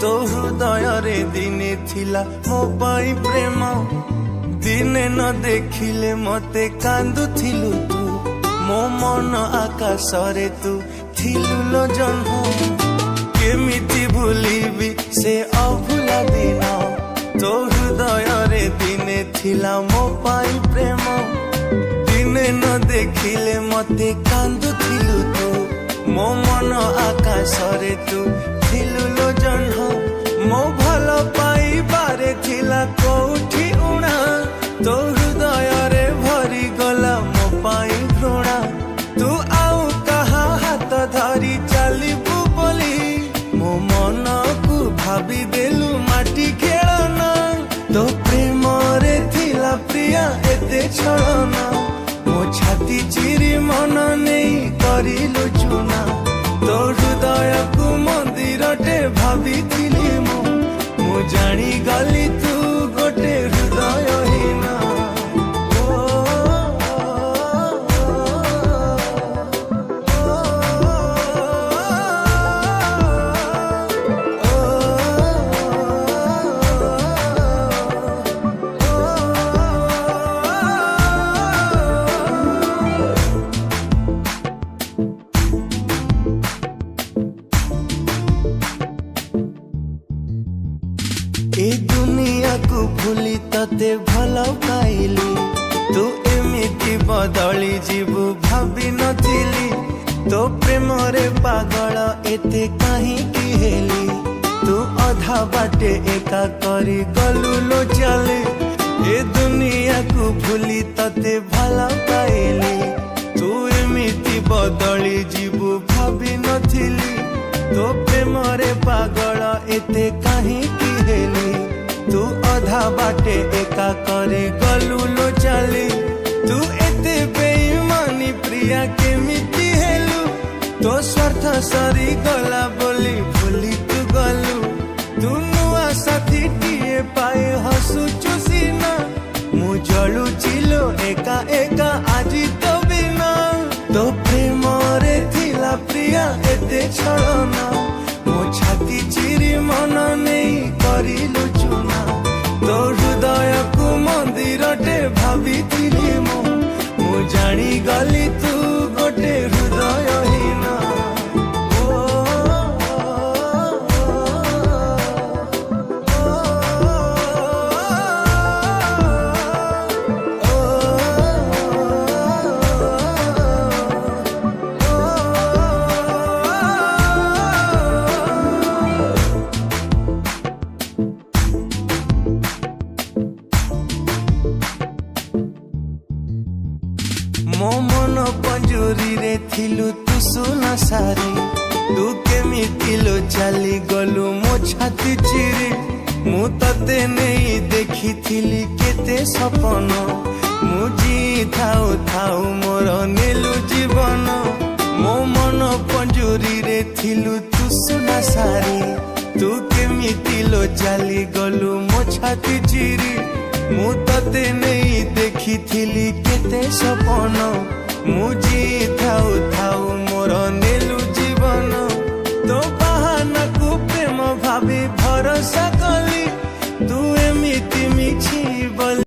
तो हृदय रे दिने थिला मो पाई प्रेम दिने न देखिले मते कांदुथिलु तू मो मन आकाश रे तू थिलु लो जन्म केमिति भूलिबी से अभुला दिन तो हृदय रे दिने थिला मो पाई प्रेम दिने न देखिले मते कांदुथिलु तू मो मन आकाश रे तू थिलु लो जन्म मो भल पाई बारे थिला कोठी उणा तो हृदय रे भरी गला मो पाई घृणा तू आउ कहा हाथ धरी चलिबु बोली मो मन को भाभी देलु माटी खेलना तो प्रेम रे थिला प्रिया एते छलना मो छाती चिरी मन नहीं करिलु चुना तो हृदय को मंदिर टे भाभी थिली मो जानी गली तू गोटे हृदय हीना ए दुनिया को भूली तते भल पाइली तू एमिति बदली जीवु भाभी नथिली तो प्रेम रे पागल एते कहीं की हेली तू अधा बाटे एका करी गलु लो चले ए दुनिया को भूली तते भल पाइली तू एमिति बदली जीवु भाभी नथिली तो प्रेम रे पागल एते कहीं की हेली तू अधा बाटे एका करे गलु लो चली तू एते बेईमानी प्रिया केमिति हेलु तो स्वार्थ सरी गला बोली भूली तू गलु तू नुआ साथी टीए पाए हसुचु सीना मु जलु चिलो एका एका आजी तो बिना तो प्रेम रे थिला प्रिया एते छलना मो छाती चिरी मन नहीं करिलु चुना तो हृदय को मंदिर टे भाभी थिली मु जानी गली तू गोटे हृदय हीना मो मन पंजुरी रे थिलु तू सुना सारी तू केमिति लो चली गलु मो छाती चिरी मु तते नहीं देखी थिली केते सपन मु जी थाउ थाउ मोर नेलु जीवन मो मन पंजुरी रे थिलु तू सुना सारी तू केमिति लो चली गलु मो छाती चिरी मु तते नहीं देखी थिली केते सपन मु जी थाउ थाउ